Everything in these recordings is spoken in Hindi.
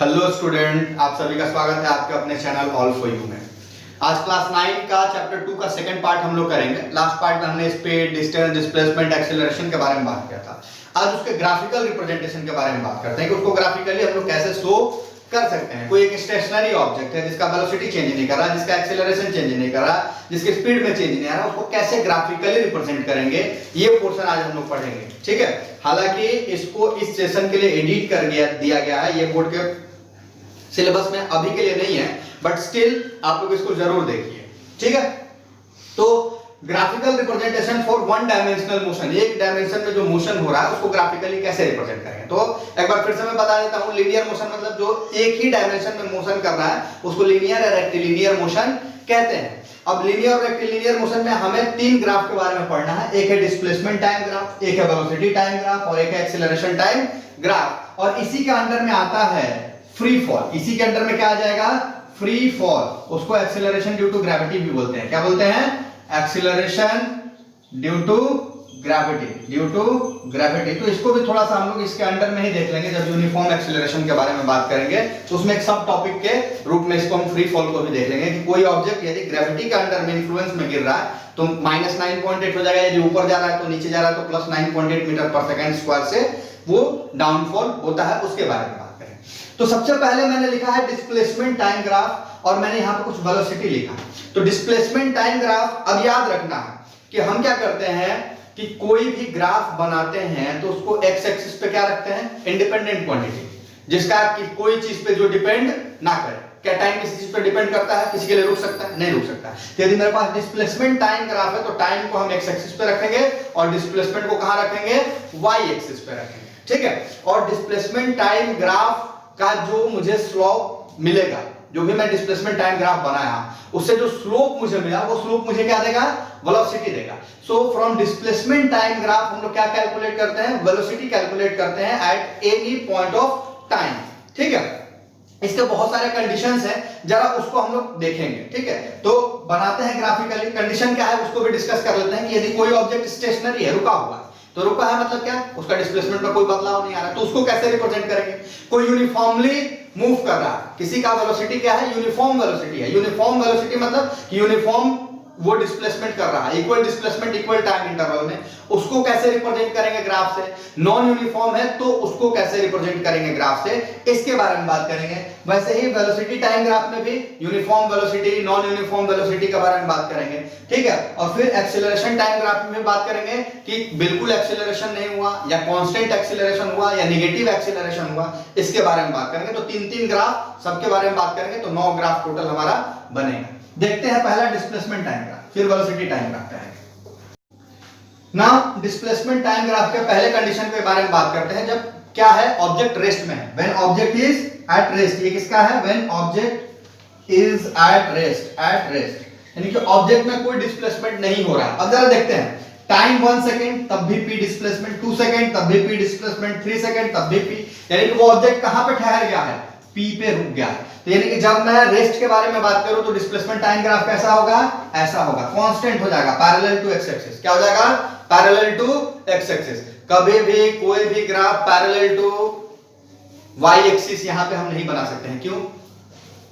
हेलो स्टूडेंट, आप सभी का स्वागत है आपके अपने चैनल ऑल फॉर यू में। आज क्लास 9 का चैप्टर 2 का सेकंड पार्ट हम लोग करेंगे। लास्ट पार्ट में हमने स्पीड, डिस्टेंस, डिस्प्लेसमेंट, एक्सेलरेशन के बारे में बात किया था। आज उसके ग्राफिकल रिप्रेजेंटेशन के बारे में बात करते हैं कि उसको ग्राफिकली हम लोग कैसे शो कर सकते हैं। कोई एक स्टेशनरी ऑब्जेक्ट है जिसका वेलोसिटी चेंज नहीं कर रहा, जिसका एक्सेलरेशन चेंज नहीं कर रहा, जिसकी स्पीड में चेंज नहीं आ रहा, उसको कैसे ग्राफिकली रिप्रेजेंट करेंगे, ये पोर्शन आज हम लोग पढ़ेंगे। ठीक है, हालांकि इसको इस सेशन के लिए एडिट कर दिया गया है, ये बोर्ड के सिलेबस में अभी के लिए नहीं है, बट स्टिल आप लोग इसको जरूर देखिए। ठीक है, तो graphical representation for one dimensional motion, एक डायमेंशन में जो मोशन हो रहा है उसको ग्राफिकली कैसे रिप्रेजेंट करेंगे। तो एक बार फिर से मैं बता देता हूं, लीनियर मोशन मतलब जो एक ही डायमेंशन में मोशन कर रहा है उसको लीनियर या रेक्टिलिनियर मोशन कहते हैं। अब लीनियर और रेक्टिलिनियर मोशन में हमें तीन ग्राफ के बारे में पढ़ना है। एक है डिस्प्लेसमेंट टाइम ग्राफ, एक है वेलोसिटी टाइम ग्राफ और एक है एक्सेलरेशन टाइम ग्राफ। और इसी के अंडर में आता है फ्री फॉल। इसी के अंडर में क्या आ जाएगा? Free fall. उसको एक्सेलरेशन ड्यू टू ग्रेविटी भी बोलते हैं। क्या बोलते हैं? Acceleration due to gravity, due to gravity. तो इसको भी थोड़ा सा हम लोग इसके अंडर में ही देख लेंगे जब यूनिफॉर्म एक्सेलरेशन के बारे में बात करेंगे, तो उसमें एक सब टॉपिक के रूप में इसको हम फ्री फॉल को भी देख लेंगे कि कोई ऑब्जेक्ट यदि ग्रेविटी के अंडर में इंफ्लुएंस में गिर रहा है तो -9.8 हो जाएगा, यदि ऊपर जा रहा है तो नीचे जा रहा है तो +9.8 मीटर पर सेकंड स्क्वायर से वो डाउनफॉल होता है, उसके बारे में बात करें। तो सबसे पहले मैंने लिखा है डिस्प्लेसमेंट टाइम ग्राफ और मैंने यहां पे कुछ वेलोसिटी लिखा। तो डिस्प्लेसमेंट टाइम ग्राफ, अब याद रखना है कि हम क्या करते हैं कि कोई भी ग्राफ बनाते हैं तो उसको एक्स एक्सिस पे क्या रखते हैं? इंडिपेंडेंट क्वांटिटी, जिसका कि कोई चीज पे जो डिपेंड ना करे। क्या टाइम किसी चीज पे डिपेंड करता है? किसी के लिए रुक सकता है? नहीं रुक सकता। तो यदि मेरे पास डिस्प्लेसमेंट टाइम ग्राफ है तो टाइम को हम एक्स एक्सिस पे रखेंगे और डिस्प्लेसमेंट को कहां रखेंगे? वाई एक्सिस पे रखेंगे। ठीक है, और डिस्प्लेसमेंट टाइम ग्राफ का जो मुझे स्लोप मिलेगा, जो भी मैं डिस्प्लेसमेंट टाइम ग्राफ बनाया उससे जो स्लोप मुझे मिला वो स्लोप मुझे क्या देगा? वेलोसिटी देगा। So from displacement time graph हम लोग क्या कैलकुलेट करते हैं? वेलोसिटी कैलकुलेट करते हैं at any point of time. ठीक है, इसके बहुत सारे कंडीशंस हैं, जरा उसको हम लोग देखेंगे। ठीक है, तो बनाते हैं ग्राफिकली। कंडीशन क्या है उसको भी डिस्कस कर लेते हैं कि यदि कोई ऑब्जेक्ट स्टेशनरी है, रुका हुआ, तो रुका है मतलब क्या? उसका डिस्प्लेसमेंट में कोई बदलाव नहीं आ रहा, तो उसको कैसे रिप्रेजेंट करेंगे? कोई यूनिफॉर्मली मूव कर रहा है, किसी का वेलोसिटी क्या है? यूनिफॉर्म वेलोसिटी है। यूनिफॉर्म वेलोसिटी मतलब यूनिफॉर्म वो डिस्प्लेसमेंट कर रहा है, equal displacement equal time interval में, उसको कैसे रिप्रेजेंट करेंगे ग्राफ से? नॉन यूनिफॉर्म है तो उसको कैसे रिप्रेजेंट करेंगे ग्राफ से, इसके बारे में बात करेंगे। वैसे ही वेलोसिटी टाइम ग्राफ में भी uniform velocity, non uniform velocity के बारे में बात करेंगे। ठीक है, और फिर एक्सेलरेशन टाइम ग्राफ में बात करेंगे कि बिल्कुल एक्सेलरेशन नहीं हुआ या कांस्टेंट एक्सेलरेशन हुआ या नेगेटिव एक्सेलरेशन हुआ, इसके बारे में बात करेंगे। तो तीन ग्राफ सबके बारे में बात करेंगे, तो 9 ग्राफ टोटल हमारा बनेगा। देखते हैं पहला डिस्प्लेसमेंट टाइम ग्राफ, फिर वेलोसिटी टाइम ग्राफ करेंगे। नाउ डिस्प्लेसमेंट टाइम ग्राफ के पहले कंडीशन के बारे में बात करते हैं, जब क्या है? ऑब्जेक्ट रेस्ट में है, when object is at rest. ये किसका है? When object is at rest, at rest यानी कि ऑब्जेक्ट में कोई डिस्प्लेसमेंट नहीं हो रहा है। अब जरा देखते हैं, टाइम 1 सेकंड तब भी p डिस्प्लेसमेंट, 2 सेकंड तब भी p डिस्प्लेसमेंट, 3 सेकंड तब भी p, यानी कि वो ऑब्जेक्ट कहां पे ठहर गया है? p पे रुक गया है। तो यानी कि जब मैं रेस्ट के बारे में बात करूं तो डिस्प्लेसमेंट टाइम ग्राफ कैसा होगा? ऐसा होगा, कांस्टेंट हो जाएगा, पैरेलल टू एक्स एक्सिस। क्या हो जाएगा? Parallel to x axis. कभी भी कोई भी graph parallel to y axis यहां पे हम नहीं बना सकते हैं। क्यों?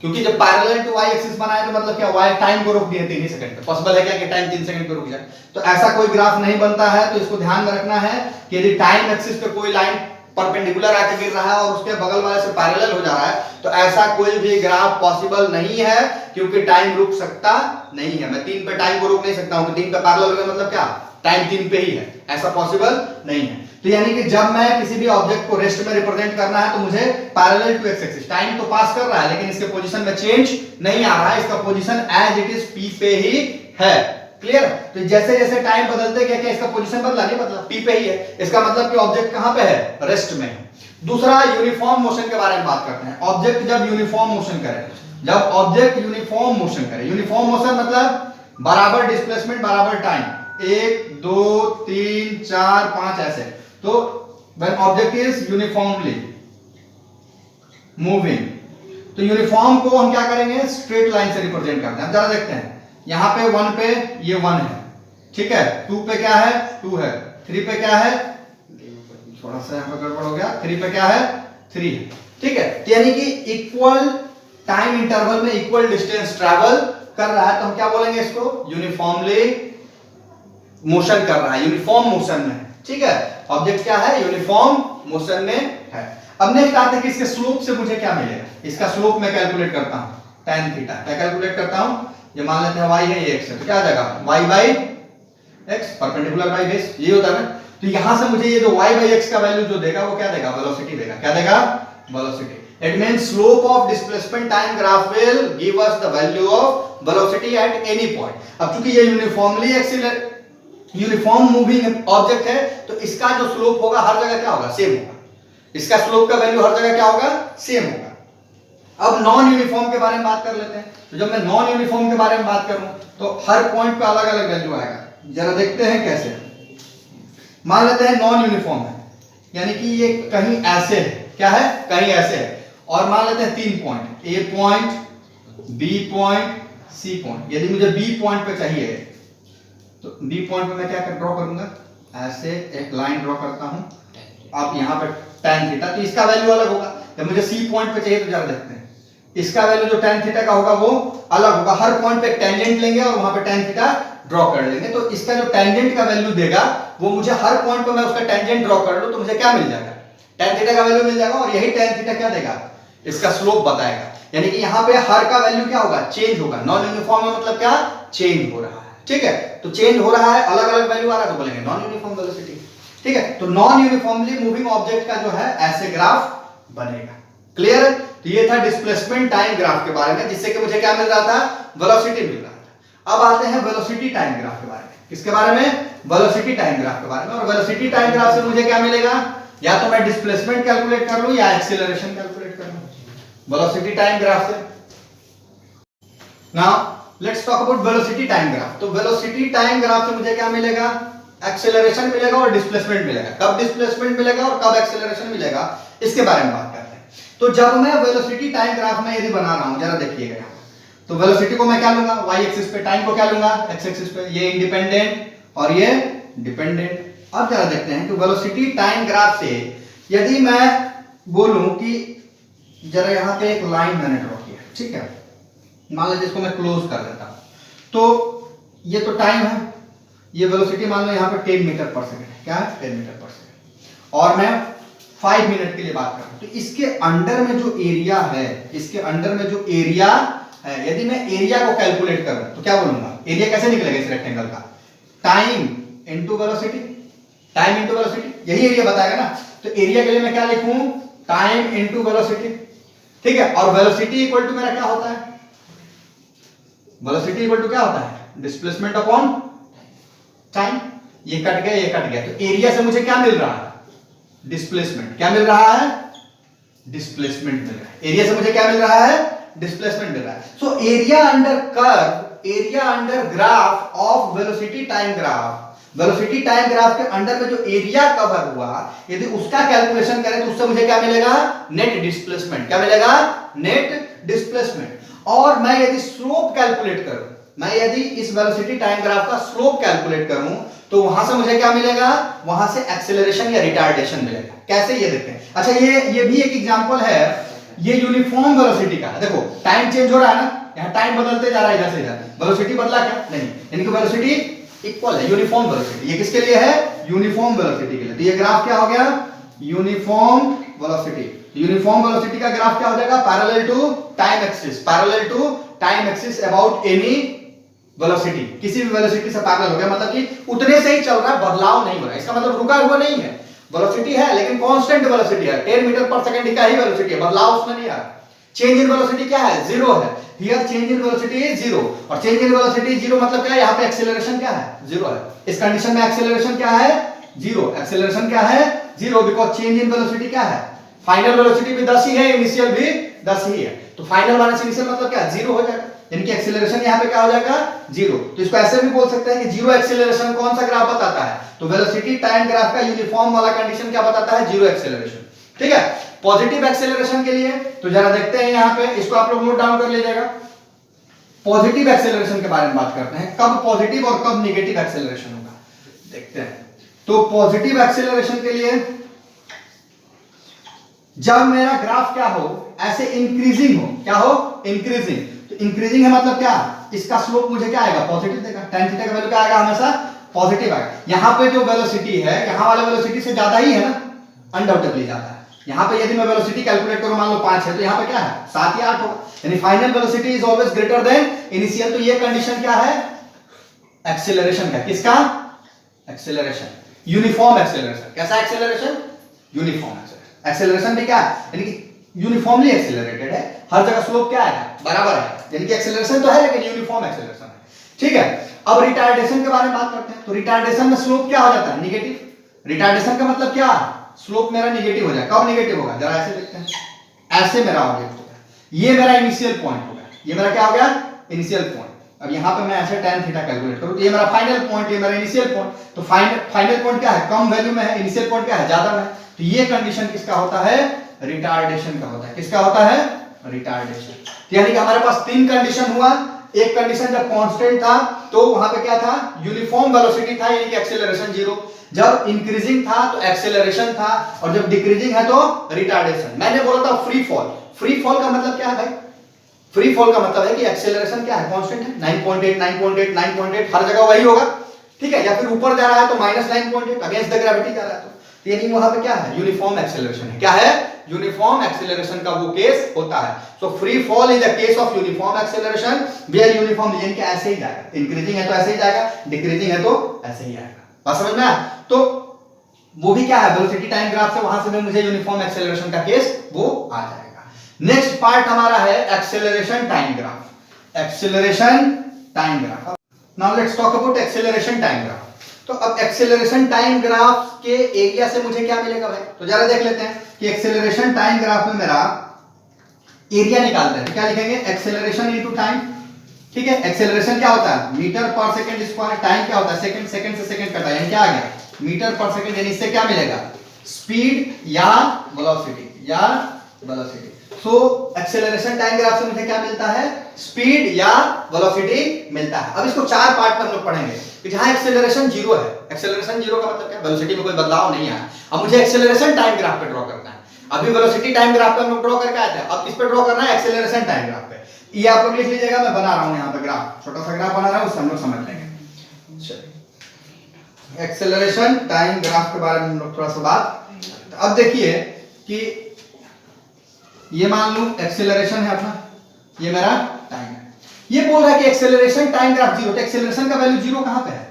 क्योंकि जब पैरेलल टू वाई एक्सिस बनाए तो मतलब क्या? वाई टाइम को रोक दिए 3 सेकंड पे। पॉसिबल है क्या कि टाइम 3 सेकंड पे रुक जाए? तो ऐसा कोई ग्राफ नहीं बनता है। तो इसको ध्यान में रखना है कि यदि टाइम एक्सिस पे कोई लाइन परपेंडिकुलर आके गिर रहा है और उसके बगल वाले से पैरेलल हो जा रहा है तो ऐसा कोई भी ग्राफ पॉसिबल नहीं है, क्योंकि टाइम रुक सकता नहीं है। मैं 3 पे टाइम को रोक नहीं सकता हूं, तो 3 पे पैरेलल हो गया मतलब क्या? टाइम 3 पे ही है, ऐसा पॉसिबल नहीं है। तो यानी कि जब मैं किसी भी ऑब्जेक्ट को रेस्ट में रिप्रेजेंट करना है तो मुझे parallel to x axis, time तो पास कर रहा है लेकिन इसके पोजीशन में चेंज नहीं आ रहा है, इसका position as it is p पे ही है। क्लियर? तो जैसे जैसे टाइम बदलते गया क्या इसका पोजीशन बदला? नहीं बदला, p पे ही है। इसका मतलब कि ऑब्जेक्ट कहां पे है? रेस्ट में है। दूसरा, यूनिफॉर्म मोशन के बारे में बात करते हैं। ऑब्जेक्ट जब यूनिफॉर्म मोशन करे, जब ऑब्जेक्ट यूनिफॉर्म मोशन करे, यूनिफॉर्म मोशन मतलब बराबर डिस्प्लेसमेंट बराबर टाइम, 1 2 3 4 5 ऐसे। तो when object is uniformly moving, तो यूनिफॉर्म को हम क्या करेंगे? स्ट्रेट लाइन से रिप्रेजेंट करते हैं। जरा देखते हैं, यहां पे 1 पे ये 1 है, ठीक है, 2 पे क्या है? 2 है, 3 पे क्या है? थोड़ा सा यहां पर गड़बड़ हो गया, 3 पे क्या है? 3 है। ठीक है, तो यानी कि इक्वल टाइम इंटरवल में इक्वल डिस्टेंस ट्रैवल कर रहा है, तो हम क्या बोलेंगे इसको, यूनिफॉर्मली मोशन कर रहा है, यूनिफॉर्म मोशन में है। ठीक है, ऑब्जेक्ट क्या है, यूनिफॉर्म मोशन में है। अब नेक्स्ट आते हैं कि इसके स्लोप से मुझे क्या मिलेगा। इसका स्लोप मैं कैलकुलेट करता हूं, tan थीटा। क्या कैलकुलेट करता हूं, ये मान लेते हैं y है, ये x है, तो क्या आ जाएगा y by x perpendicular by base, ये होता है ना। तो यहां से मुझे ये जो y बाई x का वैल्यू जो देगा वो क्या देगा, वेलोसिटी देगा। क्या देगा, velocity. It means slope of displacement time graph will give us the value of velocity at any point. अब चूंकि ये यूनिफॉर्म मूविंग ऑब्जेक्ट है, तो इसका जो स्लोप होगा हर जगह क्या होगा, सेम होगा। इसका स्लोप का वैल्यू हर जगह क्या होगा, सेम होगा। अब नॉन यूनिफॉर्म के बारे में बात कर लेते हैं। तो जब मैं नॉन यूनिफॉर्म के बारे में बात करूं तो हर पॉइंट पे अलग अलग वैल्यू आएगा। जरा देखते हैं कैसे। मान लेते हैं नॉन यूनिफॉर्म है, यानी कि ये कहीं ऐसे है, क्या है, कहीं ऐसे है। और मान लेते हैं 3 point, A point, B point, C point. यदि मुझे बी पॉइंट पे चाहिए तो बी पॉइंट पे मैं क्या ड्रॉ करूंगा, ऐसे एक लाइन ड्रॉ करता हूं। आप यहां पे tan थीटा, तो इसका वैल्यू अलग होगा। जब मुझे सी पॉइंट पे चाहिए तो जरा देखते हैं, इसका वैल्यू जो tan थीटा का होगा वो अलग होगा। हर पॉइंट पे एक टेंजेंट लेंगे और वहां पे tan थीटा ड्रॉ कर लेंगे। तो इसका जो टेंजेंट का वैल्यू देगा वो मुझे हर पॉइंट पे मैं उसका टेंजेंट ड्रॉ कर लूं तो मुझे क्या मिल जाएगा, tan थीटा का वैल्यू मिल जाएगा। और यही tan थीटा क्या देगा, इसका स्लोप बताएगा। यानी कि यहाँ पे हर का वैल्यू क्या होगा, चेंज होगा। नॉन यूनिफॉर्म में मतलब क्या, चेंज हो रहा है। ठीक है, तो चेंज हो रहा है, अलग अलग वैल्यू आ रहा है, तो बोलेंगे नॉन यूनिफॉर्म वेलोसिटी। ठीक है, तो नॉन यूनिफॉर्मली मूविंग ऑब्जेक्ट का जो है ऐसे ग्राफ बनेगा। क्लियर है, तो ये था डिस्प्लेसमेंट टाइम ग्राफ के बारे में, जिससे कि मुझे क्या मिल रहा था, वेलोसिटी मिल रहा था। अब आते हैं वेलोसिटी टाइम ग्राफ के बारे में। किसके बारे में, वेलोसिटी टाइम ग्राफ के बारे में। और वेलोसिटी टाइम ग्राफ से मुझे क्या मिलेगा, या तो मैं डिस्प्लेसमेंट कैलकुलेट कर लूं या एक्सीलरेशन कैलकुलेट कर लूं वेलोसिटी टाइम ग्राफ से। Now let's talk about velocity time graph. तो वेलोसिटी टाइम ग्राफ से मुझे क्या मिलेगा, एक्सेलरेशन मिलेगा और डिस्प्लेसमेंट मिलेगा। कब डिस्प्लेसमेंट मिलेगा और कब एक्सेलरेशन मिलेगा, इसके बारे में बात करते हैं। तो जब मैं वेलोसिटी टाइम ग्राफ में यदि बना रहा हूं, जरा देखिएगा यहां, तो वेलोसिटी को मैं क्या लूंगा, y एक्सिस पे, टाइम को क्या लूंगा, x एक्सिस पे। ये इंडिपेंडेंट और ये डिपेंडेंट। अब जरा देखते हैं कि वेलोसिटी टाइम ग्राफ से यदि मैं बोलूं कि जरा यहां पे एक लाइन मैंने ड्रॉ किया, ठीक है, मान लीजिए इसको मैं क्लोज कर देता हूं। तो ये तो टाइम है, ये वेलोसिटी मान लो यहाँ पे 10 मीटर पर सेकंड है, क्या है, 10 मीटर पर सेकंड। और मैं 5 मिनट के लिए बात कर रहा हूं, तो इसके अंडर में जो एरिया है, इसके अंडर में जो एरिया है, यदि मैं एरिया को कैलकुलेट करूं तो क्या बोलूंगा, एरिया कैसे निकलेगा इस रेक्टेंगल का, time into velocity. Time into velocity, यही एरिया बताएगा ना। तो एरिया के लिए मैं क्या लिखूं, टाइम इनटू वेलोसिटी। ठीक है, और वेलोसिटी इक्वल टू मेरा क्या होता है, वेलोसिटी इक्वल टू क्या होता है, डिस्प्लेसमेंट अपॉन टाइम। ये कट गया, ये कट गया, तो एरिया से मुझे क्या मिल रहा है, डिस्प्लेसमेंट। क्या मिल रहा है, डिस्प्लेसमेंट मिल रहा है। एरिया से मुझे क्या मिल रहा है, डिस्प्लेसमेंट मिल रहा है। So area under curve, area under graph of velocity time graph, velocity time graph के अंडर में जो एरिया कवर हुआ, यदि उसका कैलकुलेशन करें तो उससे मुझे क्या मिलेगा, नेट डिस्प्लेसमेंट। क्या मिलेगा, नेट डिस्प्लेसमेंट। और मैं यदि स्लोप कैलकुलेट करूं, मैं यदि इस वेलोसिटी टाइम ग्राफ का स्लोप कैलकुलेट करूं तो वहां से मुझे क्या मिलेगा, वहां से एक्सेलरेशन या रिटार्डेशन मिलेगा। कैसे, ये देखते हैं। अच्छा, ये भी एक एग्जांपल है, ये यूनिफॉर्म वेलोसिटी का है। देखो टाइम चेंज हो रहा है ना, यहां टाइम बदलते जा रहा है इधर से इधर, वेलोसिटी बदला क्या, नहीं, यानी कि वेलोसिटी इक्वल है, यूनिफॉर्म वेलोसिटी। ये किसके लिए है, यूनिफॉर्म वेलोसिटी के लिए। तो ये ग्राफ क्या हो गया, यूनिफॉर्म वेलोसिटी। यूनिफॉर्म वेलोसिटी का ग्राफ क्या हो जाएगा, parallel to time axis, parallel to time axis about any velocity. किसी भी वेलोसिटी से पैरेलल हो गया, मतलब कि उतने से ही चल रहा है, बदलाव नहीं हो रहा है। इसका मतलब रुका हुआ नहीं है, वेलोसिटी है लेकिन कांस्टेंट वेलोसिटी है, 10 मीटर पर सेकंड का ही वेलोसिटी है, बदलाव उसमें नहीं आ रहा। चेंज इन वेलोसिटी क्या है, जीरो है। Here change in velocity is zero, और चेंज इन वेलोसिटी जीरो मतलब क्या है, यहाँ पे एक्सेलरेशन क्या है, जीरो है। इस कंडीशन में एक्सेलरेशन क्या है, जीरो। एक्सेलरेशन क्या है, zero, because change in velocity क्या है, फाइनल वेलोसिटी भी 10 ही है, इनिशियल भी 10 ही है। तो फाइनल माइनस इनिशियल मतलब क्या, जीरो हो जाएगा, यानी कि एक्सेलरेशन यहाँ पे क्या हो जाएगा, जीरो। तो इसको ऐसे भी बोल सकते हैं कि जीरो एक्सेलरेशन कौन सा ग्राफ बताता है, तो वेलोसिटी टाइम ग्राफ का यूनिफॉर्म वाला कंडीशन क्या बताता है, जीरो एक्सेलरेशन। ठीक है, पॉजिटिव एक्सेलरेशन के लिए तो जरा देखते हैं यहाँ पे, इसको आप लोग नोट डाउन कर लीजिएगा। पॉजिटिव एक्सेलरेशन के बारे में बात करते हैं, कब पॉजिटिव और कब नेगेटिव एक्सेलरेशन होगा, देखते हैं। तो पॉजिटिव एक्सेलरेशन के लिए जब मेरा ग्राफ क्या हो, ऐसे इंक्रीजिंग हो, क्या हो, इंक्रीजिंग। तो इंक्रीजिंग है मतलब क्या, इसका स्लोप मुझे क्या आएगा, पॉजिटिव देगा। tan थीटा का वैल्यू क्या आएगा, हमेशा पॉजिटिव आएगा। यहां पे जो वेलोसिटी है, यहां वाले वेलोसिटी से ज्यादा ही है ना, अनडाउटेबली ज्यादा है। यहां पे यदि मैं वेलोसिटी कैलकुलेट करूं, मान लो 5 है, तो यहां पे क्या है, 7 या 8 होगा, यानी final velocity is always greater than initial. तो ये कंडीशन क्या है, एक्सीलरेशन का, किसका, एक्सीलरेशन, यूनिफॉर्म एक्सीलरेशन। कैसा एक्सीलरेशन, यूनिफॉर्म एक्सीलरेशन। एक्सीलरेशन भी क्या है, यानी कि यूनिफॉर्मली एक्सीलरेटेड है, हर जगह स्लोप क्या है, बराबर है, यानी कि एक्सीलरेशन तो है लेकिन यूनिफॉर्म एक्सीलरेशन है, ठीक है। अब रिटार्डेशन के बारे में बात करते हैं। तो रिटार्डेशन में स्लोप क्या हो जाता है, नेगेटिव। रिटार्डेशन का मतलब क्या, स्लोप मेरा नेगेटिव हो जाए। कब नेगेटिव होगा, जरा ऐसे देखते हैं। ऐसे मेरा ऑब्जेक्ट होगा, ये मेरा इनिशियल पॉइंट होगा, ये मेरा क्या हो गया, इनिशियल पॉइंट। अब यहां पे मैं ऐसे tan थीटा कैलकुलेट करूं, तो ये मेरा फाइनल पॉइंट, ये मेरा इनिशियल पॉइंट। तो फाइनल पॉइंट क्या है, कम वैल्यू में है, इनिशियल पॉइंट क्या है, ज्यादा में है। तो ये कंडीशन किसका होता है, रिटार्डेशन का होता है। किसका होता है, रिटार्डेशन। यानी कि हमारे पास 3 कंडीशन हुआ। एक कंडीशन जब कांस्टेंट था तो वहां पे क्या था, यूनिफॉर्म वेलोसिटी था, यानी कि एक्सीलरेशन 0। जब इंक्रीजिंग था तो एक्सीलरेशन था, और जब डिक्रीजिंग है तो रिटार्डेशन। मैंने बोला था फ्री फॉल। फ्री फॉल का मतलब क्या है भाई, फ्री फॉल का मतलब है कि एक्सेलरेशन क्या है, कांस्टेंट है, 9.8 9.8 9.8 हर जगह वही होगा, ठीक है। या फिर ऊपर जा रहा है तो -9.8 अगेंस्ट द ग्रेविटी जा रहा है, तो यानी वहां पे क्या है, यूनिफॉर्म एक्सेलरेशन है। क्या है, यूनिफॉर्म एक्सेलरेशन का वो केस होता है। So free fall is the case of uniform acceleration where uniform, यानी कि ऐसे ही जाएगा, इंक्रीजिंग है तो ऐसे ही जाएगा, डिक्रीजिंग है तो ऐसे ही आएगा। बात समझ में आया। तो वो भी क्या है, वेलोसिटी टाइम ग्राफ से वहां से भी मुझे यूनिफॉर्म एक्सेलरेशन का केस वो आ जाएगा। नेक्स्ट पार्ट हमारा है acceleration time graph. Acceleration time graph. Now let's talk about acceleration time graph. तो अब एक्सेलरेशन टाइम ग्राफ के एरिया से मुझे क्या मिलेगा भाई, तो जरा देख लेते हैं कि एक्सेलरेशन टाइम ग्राफ में मेरा एरिया निकालते हैं। क्या लिखेंगे, एक्सेलरेशन इनटू टाइम, ठीक है। एक्सेलरेशन क्या होता है, मीटर पर सेकंड स्क्वायर। टाइम क्या होता है, सेकंड, सेकंड से सेकंड कटा, यानी क्या आ गया, मीटर पर सेकंड। यानी इससे क्या मिलेगा, स्पीड या वेलोसिटी, या velocity. So acceleration time graph से मुझे क्या मिलता है, स्पीड या वेलोसिटी मिलता है। अब इसको 4 पार्ट में हम लोग पढ़ेंगे कि जहां एक्सेलरेशन 0 है, एक्सेलरेशन 0 का मतलब क्या, वेलोसिटी में कोई बदलाव नहीं है। अब मुझे एक्सेलरेशन टाइम ग्राफ पे ड्रॉ करना है। अभी वेलोसिटी टाइम ग्राफ पे हम लोग ड्रॉ करके आए थे, अब किस पे ड्रॉ करना है, एक्सेलरेशन टाइम ग्राफ पे। ये आप लोग लिख लीजिएगा, मैं बना रहा हूं यहां पे ग्राफ, छोटा सा ग्राफ बना रहा हूं, उससे हम लोग समझ लेंगे। चलिए एक्सेलरेशन टाइम ग्राफ के बारे में हम लोग थोड़ा सा बात। अब देखिए कि ये मान लो एक्सेलरेशन है अपना, ये मेरा टाइम है। ये बोल रहा है कि एक्सेलरेशन टाइम ग्राफ 0, तो एक्सेलरेशन का वैल्यू 0 कहां पे है,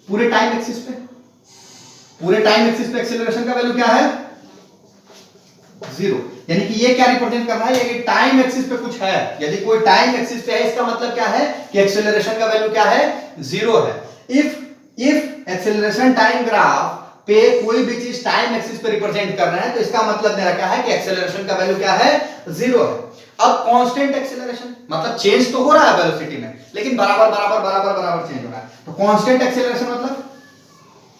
पूरे टाइम एक्सिस पे। पूरे टाइम एक्सिस पे एक्सेलरेशन का वैल्यू क्या है, 0। यानी कि ये क्या रिप्रेजेंट कर रहा है, ये टाइम एक्सिस पे कुछ है। यदि कोई टाइम एक्सिस पे है, इसका मतलब क्या है कि एक्सेलरेशन का वैल्यू क्या है, 0 है। इफ एक्सेलरेशन टाइम ग्राफ पे कोई भी चीज टाइम एक्सिस पे रिप्रेजेंट कर रहे हैं, तो इसका मतलब मेरा क्या है कि एक्सेलरेशन का वैल्यू क्या है, 0 है। अब कांस्टेंट एक्सेलरेशन मतलब चेंज तो हो रहा है वेलोसिटी में, लेकिन बराबर बराबर बराबर बराबर चेंज हो रहा है। तो कांस्टेंट एक्सेलरेशन मतलब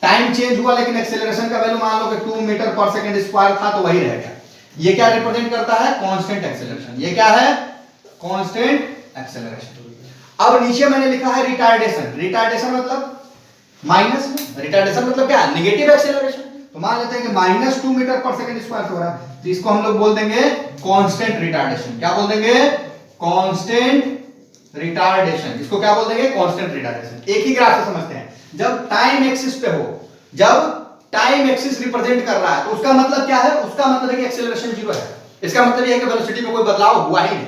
टाइम चेंज हुआ लेकिन एक्सेलरेशन का वैल्यू मान लो कि 2 मीटर पर सेकंड स्क्वायर था, तो वही रहेगा। ये क्या रिप्रेजेंट करता है, कांस्टेंट एक्सेलरेशन। ये क्या है, कांस्टेंट एक्सेलरेशन। अब नीचे मैंने लिखा है रिटार्डेशन। रिटार्डेशन मतलब माइनस में, रिटार्डेशन मतलब क्या, नेगेटिव एक्सेलरेशन। तो मान लेते हैं कि -2 मीटर पर सेकंड स्क्वायर हो रहा है, तो इसको हम लोग बोल देंगे कांस्टेंट रिटार्डेशन। क्या बोल देंगे, कांस्टेंट रिटार्डेशन। इसको क्या बोल देंगे, कांस्टेंट रिटार्डेशन। एक ही ग्राफ से समझते हैं, जब टाइम एक्सिस पे हो, जब टाइम एक्सिस रिप्रेजेंट कर रहा है, तो उसका मतलब क्या है, उसका मतलब है कि एक्सेलरेशन 0 है। इसका मतलब यह है कि वेलोसिटी में कोई बदलाव हुआ ही नहीं।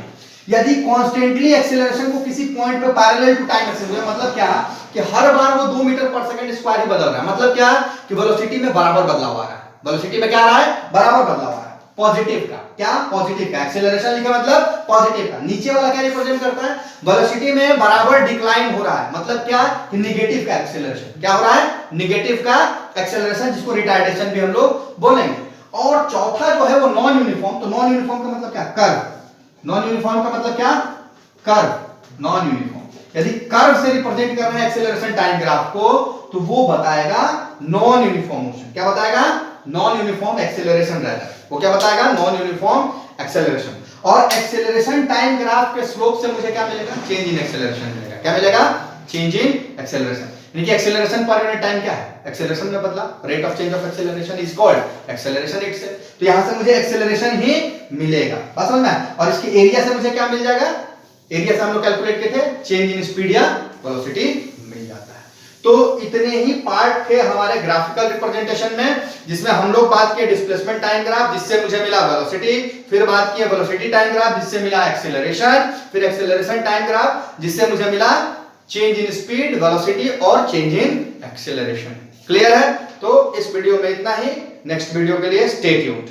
यदि कांस्टेंटली एक्सेलरेशन को किसी पॉइंट पे पैरेलल टू टाइम एक्सिस हुआ, मतलब क्या कि हर बार वो 2 मीटर पर सेकंड स्क्वायर ही बदल रहा है, मतलब क्या कि वेलोसिटी में बराबर बदलाव आ रहा है। वेलोसिटी में क्या आ रहा है, बराबर बदलाव आ रहा है, पॉजिटिव का। क्या, पॉजिटिव का। एक्सेलरेशन लिखा मतलब पॉजिटिव का। नीचे वाला क्या रिप्रेजेंट करता है, वेलोसिटी में बराबर डिक्लाइन हो रहा है, मतलब क्या कि नेगेटिव का एक्सेलरेशन। क्या हो रहा है, नेगेटिव का एक्सेलरेशन, जिसको रिटार्डेशन भी हम लोग बोलेंगे। और चौथा जो है वो नॉन यूनिफॉर्म। तो नॉन यूनिफॉर्म का मतलब क्या, कर्व। नॉन यूनिफॉर्म का मतलब क्या, कर्व, नॉन यूनिफॉर्म। यदि कर्व से रिप्रेजेंट कर रहे हैं एक्सेलरेशन टाइम ग्राफ को, तो वो बताएगा नॉन यूनिफॉर्म मोशन। क्या बताएगा, नॉन यूनिफॉर्म एक्सेलरेशन रहता है। वो क्या बताएगा, नॉन यूनिफॉर्म एक्सेलरेशन। और एक्सेलरेशन टाइम ग्राफ के स्लोप से मुझे क्या मिलेगा, चेंज इन एक्सेलरेशन मिलेगा। क्या मिलेगा, चेंज इन एक्सेलरेशन। यानी कि एक्सेलरेशन पर यूनिट टाइम क्या है, एक्सेलरेशन में बदला, rate of change of acceleration is called acceleration itself. तो यहां से मुझे एक्सेलरेशन ही मिलेगा, बात समझ में आया? और इसकी एरिया से मुझे क्या मिल जाएगा, एरिया से हम लोग कैलकुलेट किए थे चेंज इन स्पीड या वेलोसिटी मिल जाता है। तो इतने ही पार्ट थे हमारे ग्राफिकल रिप्रेजेंटेशन में, जिसमें हम लोग बात किए डिस्प्लेसमेंट टाइम ग्राफ जिससे मुझे मिला वेलोसिटी, फिर बात किए वेलोसिटी टाइम ग्राफ जिससे मिला एक्सेलरेशन, फिर एक्सेलरेशन टाइम ग्राफ जिससे मुझे मिला चेंज इन स्पीड, वेलोसिटी और चेंज इन एक्सेलरेशन। क्लियर है? तो इस वीडियो में इतना ही, नेक्स्ट वीडियो के लिए स्टे ट्यून्ड।